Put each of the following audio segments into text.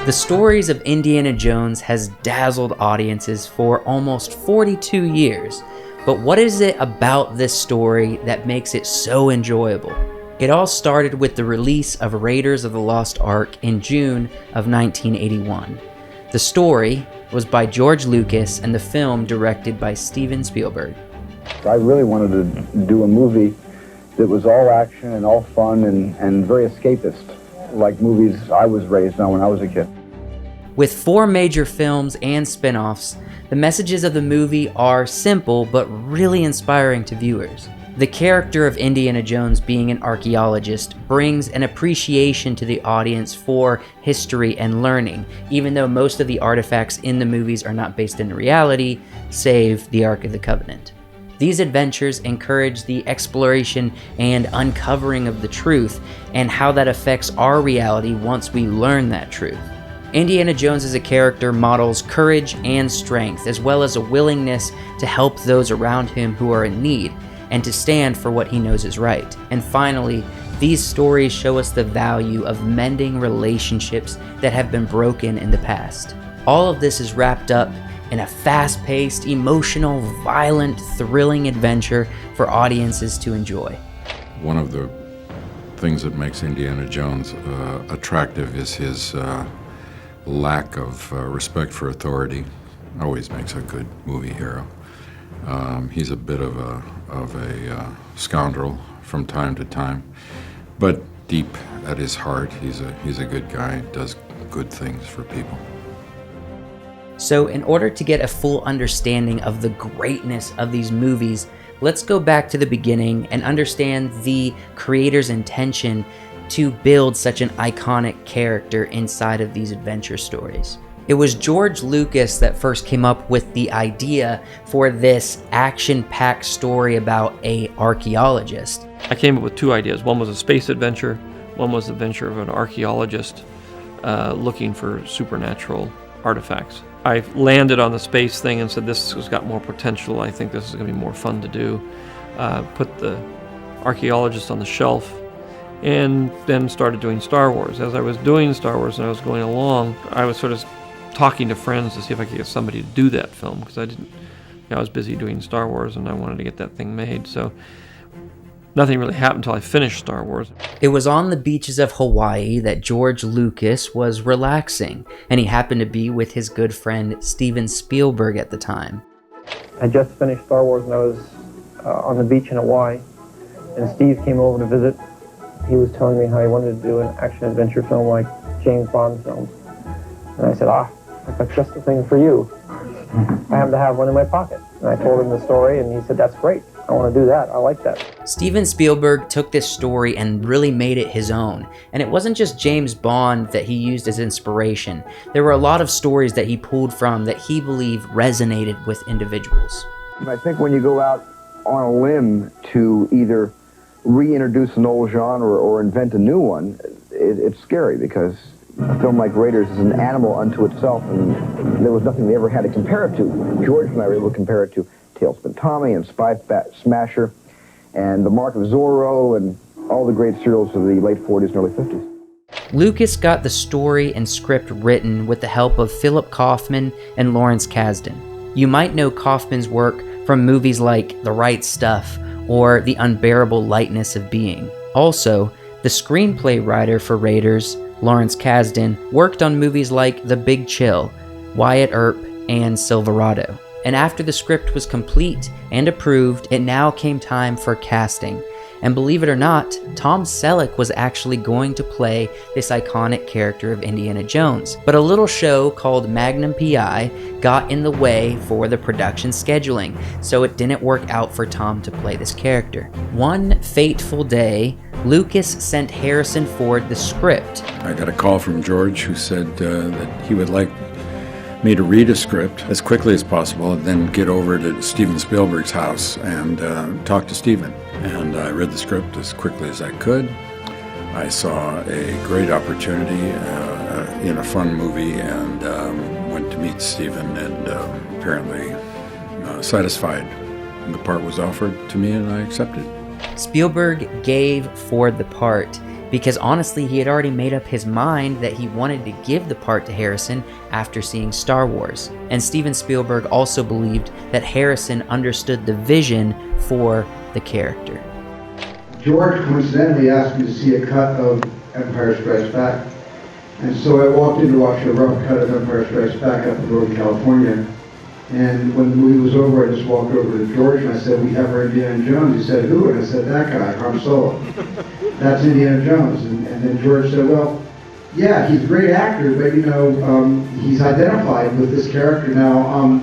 The stories of Indiana Jones has dazzled audiences for almost 42 years, but what is it about this story that makes it so enjoyable? It all started with the release of Raiders of the Lost Ark in June of 1981. The story was by George Lucas and the film directed by Steven Spielberg. I really wanted to do a movie that was all action and all fun and very escapist, like movies I was raised on when I was a kid. With 4 major films and spin-offs, the messages of the movie are simple but really inspiring to viewers. The character of Indiana Jones being an archaeologist brings an appreciation to the audience for history and learning, even though most of the artifacts in the movies are not based in reality, save the Ark of the Covenant. These adventures encourage the exploration and uncovering of the truth and how that affects our reality once we learn that truth. Indiana Jones as a character models courage and strength, as well as a willingness to help those around him who are in need, and to stand for what he knows is right. And finally, these stories show us the value of mending relationships that have been broken in the past. All of this is wrapped up in a fast-paced, emotional, violent, thrilling adventure for audiences to enjoy. One of the things that makes Indiana Jones attractive is his lack of respect for authority. Always makes a good movie hero. He's a bit of a scoundrel from time to time, but deep at his heart, he's a good guy, does good things for people. So in order to get a full understanding of the greatness of these movies, let's go back to the beginning and understand the creator's intention to build such an iconic character inside of these adventure stories. It was George Lucas that first came up with the idea for this action-packed story about an archaeologist. I came up with 2 ideas. One was a space adventure, one was the adventure of an archaeologist looking for supernatural artifacts. I landed on the space thing and said this has got more potential. I think this is going to be more fun to do. Put the archaeologist on the shelf, and then started doing Star Wars. As I was doing Star Wars and I was going along, I was sort of talking to friends to see if I could get somebody to do that film, because I was busy doing Star Wars and I wanted to get that thing made. So nothing really happened until I finished Star Wars. It was on the beaches of Hawaii that George Lucas was relaxing, and he happened to be with his good friend Steven Spielberg at the time. I just finished Star Wars and I was on the beach in Hawaii, and Steve came over to visit. He was telling me how he wanted to do an action-adventure film like James Bond films. And I said, that's just the thing for you. I happen to have one in my pocket. And I told him the story, and he said, that's great. I want to do that. I like that. Steven Spielberg took this story and really made it his own. And it wasn't just James Bond that he used as inspiration. There were a lot of stories that he pulled from that he believed resonated with individuals. I think when you go out on a limb to either reintroduce an old genre or invent a new one, it's scary, because a film like Raiders is an animal unto itself, and there was nothing they ever had to compare it to. George and I were able to compare it to Tailspin Tommy and Spy Smasher and The Mark of Zorro and all the great serials of the late 40s and early 50s. Lucas got the story and script written with the help of Philip Kaufman and Lawrence Kasdan. You might know Kaufman's work from movies like The Right Stuff or The Unbearable Lightness of Being. Also, the screenplay writer for Raiders, Lawrence Kasdan, worked on movies like The Big Chill, Wyatt Earp, and Silverado. And after the script was complete and approved, it now came time for casting. And believe it or not, Tom Selleck was actually going to play this iconic character of Indiana Jones. But a little show called Magnum P.I. got in the way for the production scheduling, so it didn't work out for Tom to play this character. One fateful day, Lucas sent Harrison Ford the script. I got a call from George who said that he would like me to read a script as quickly as possible and then get over to Steven Spielberg's house and talk to Steven. And I read the script as quickly as I could. I saw a great opportunity in a fun movie and went to meet Steven, and apparently satisfied. The part was offered to me and I accepted. Spielberg gave Ford the part because honestly he had already made up his mind that he wanted to give the part to Harrison after seeing Star Wars. And Steven Spielberg also believed that Harrison understood the vision for the character. George coincidentally asked me to see a cut of Empire Strikes Back. And so I walked in to watch a rough cut of Empire Strikes Back up in Northern California. And when the movie was over, I just walked over to George and I said, "We have our Indiana Jones." He said, "Who?" And I said, "That guy, Han Solo. That's Indiana Jones." And then George said, "Well, yeah, he's a great actor, but he's identified with this character now,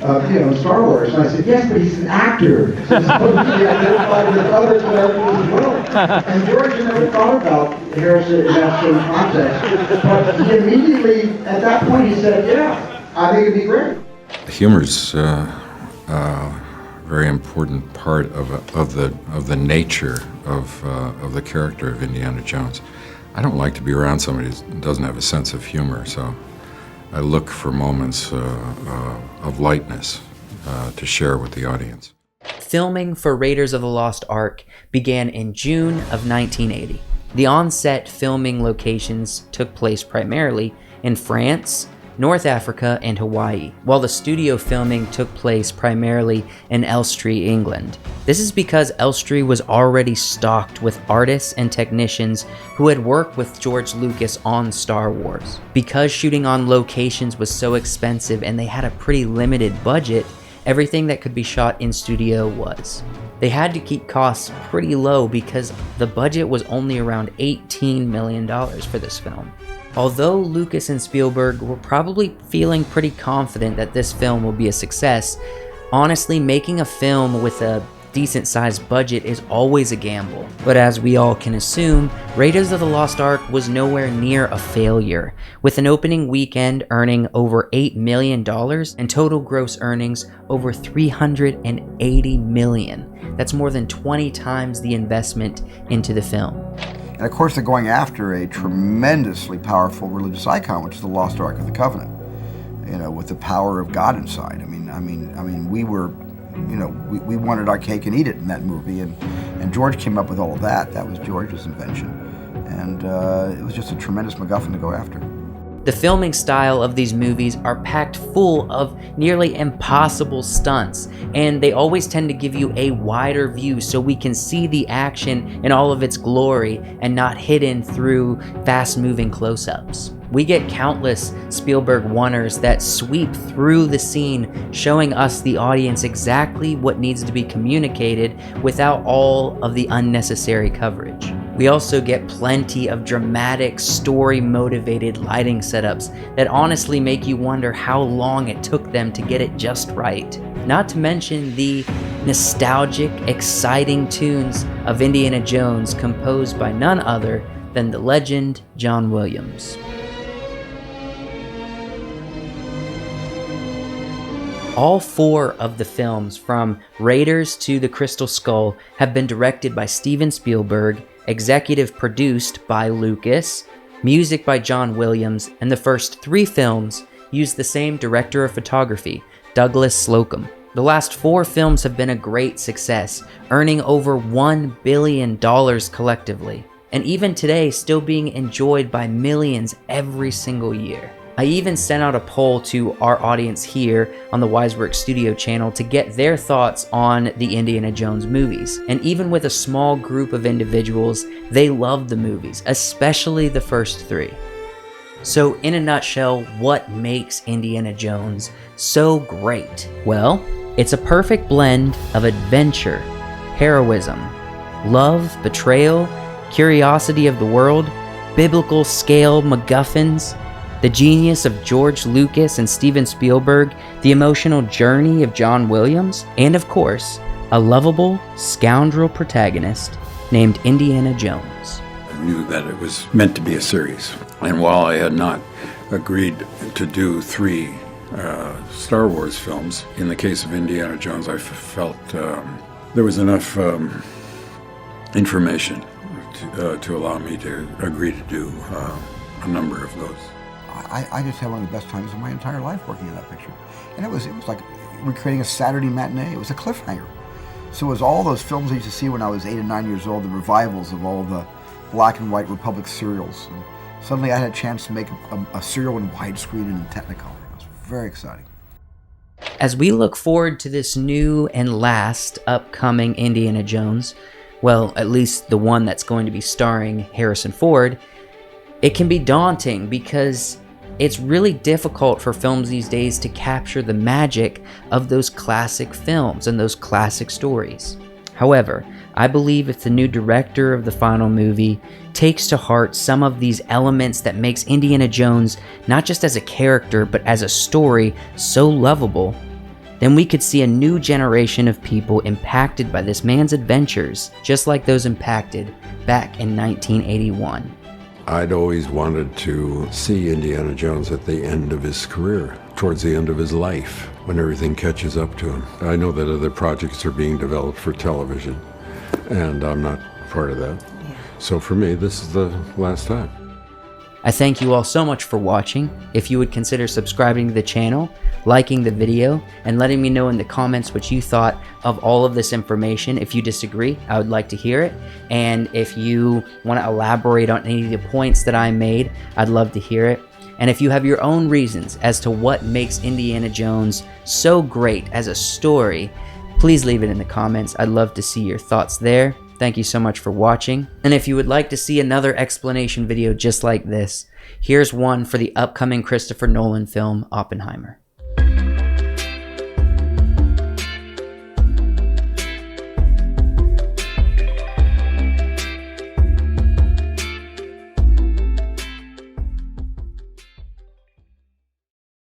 in Star Wars." And I said, "Yes, but he's an actor. So he's supposed to be identified with other characters as well." And George had never thought about Harrison in that sort of context. But he immediately, at that point, he said, "Yeah, I think it'd be great." Humor's a very important part of the nature of the character of Indiana Jones. I don't like to be around somebody who doesn't have a sense of humor, so I look for moments of lightness to share with the audience. Filming for Raiders of the Lost Ark began in June of 1980. The on-set filming locations took place primarily in France, North Africa, and Hawaii, while the studio filming took place primarily in Elstree, England. This is because Elstree was already stocked with artists and technicians who had worked with George Lucas on Star Wars. Because shooting on locations was so expensive and they had a pretty limited budget, everything that could be shot in studio was. They had to keep costs pretty low because the budget was only around $18 million for this film. Although Lucas and Spielberg were probably feeling pretty confident that this film will be a success, honestly, making a film with a decent-sized budget is always a gamble. But as we all can assume, Raiders of the Lost Ark was nowhere near a failure, with an opening weekend earning over $8 million and total gross earnings over $380 million. That's more than 20 times the investment into the film. And of course, they're going after a tremendously powerful religious icon, which is the Lost Ark of the Covenant. With the power of God inside. I mean, we were, we wanted our cake and eat it in that movie, and George came up with all of that. That was George's invention, and it was just a tremendous MacGuffin to go after. The filming style of these movies are packed full of nearly impossible stunts, and they always tend to give you a wider view so we can see the action in all of its glory and not hidden through fast-moving close-ups. We get countless Spielberg one-ers that sweep through the scene, showing us, the audience, exactly what needs to be communicated without all of the unnecessary coverage. We also get plenty of dramatic, story-motivated lighting setups that honestly make you wonder how long it took them to get it just right. Not to mention the nostalgic, exciting tunes of Indiana Jones composed by none other than the legend John Williams. All 4 of the films, from Raiders to The Crystal Skull, have been directed by Steven Spielberg, executive produced by Lucas, music by John Williams, and the first 3 films used the same director of photography, Douglas Slocum. The last 4 films have been a great success, earning over $1 billion collectively, and even today still being enjoyed by millions every single year. I even sent out a poll to our audience here on the Wiseworks Studio channel to get their thoughts on the Indiana Jones movies. And even with a small group of individuals, they loved the movies, especially the first 3. So in a nutshell, what makes Indiana Jones so great? Well, it's a perfect blend of adventure, heroism, love, betrayal, curiosity of the world, biblical scale MacGuffins, the genius of George Lucas and Steven Spielberg, the emotional journey of John Williams, and of course, a lovable scoundrel protagonist named Indiana Jones. I knew that it was meant to be a series, and while I had not agreed to do 3 Star Wars films, in the case of Indiana Jones, I felt there was enough information to allow me to agree to do a number of those. I just had one of the best times of my entire life working on that picture. And it was like recreating a Saturday matinee. It was a cliffhanger. So it was all those films I used to see when I was 8 and 9 years old, the revivals of all the black and white Republic serials. And suddenly I had a chance to make a serial in widescreen and in Technicolor. It was very exciting. As we look forward to this new and last upcoming Indiana Jones, well, at least the one that's going to be starring Harrison Ford, it can be daunting because it's really difficult for films these days to capture the magic of those classic films and those classic stories. However, I believe if the new director of the final movie takes to heart some of these elements that makes Indiana Jones not just as a character but as a story so lovable, then we could see a new generation of people impacted by this man's adventures, just like those impacted back in 1981. I'd always wanted to see Indiana Jones at the end of his career, towards the end of his life, when everything catches up to him. I know that other projects are being developed for television, and I'm not part of that. So for me, this is the last time. I thank you all so much for watching. If you would consider subscribing to the channel, liking the video, and letting me know in the comments what you thought of all of this information. If you disagree, I would like to hear it. And if you want to elaborate on any of the points that I made, I'd love to hear it. And if you have your own reasons as to what makes Indiana Jones so great as a story, please leave it in the comments. I'd love to see your thoughts there. Thank you so much for watching. And if you would like to see another explanation video just like this, here's one for the upcoming Christopher Nolan film, Oppenheimer.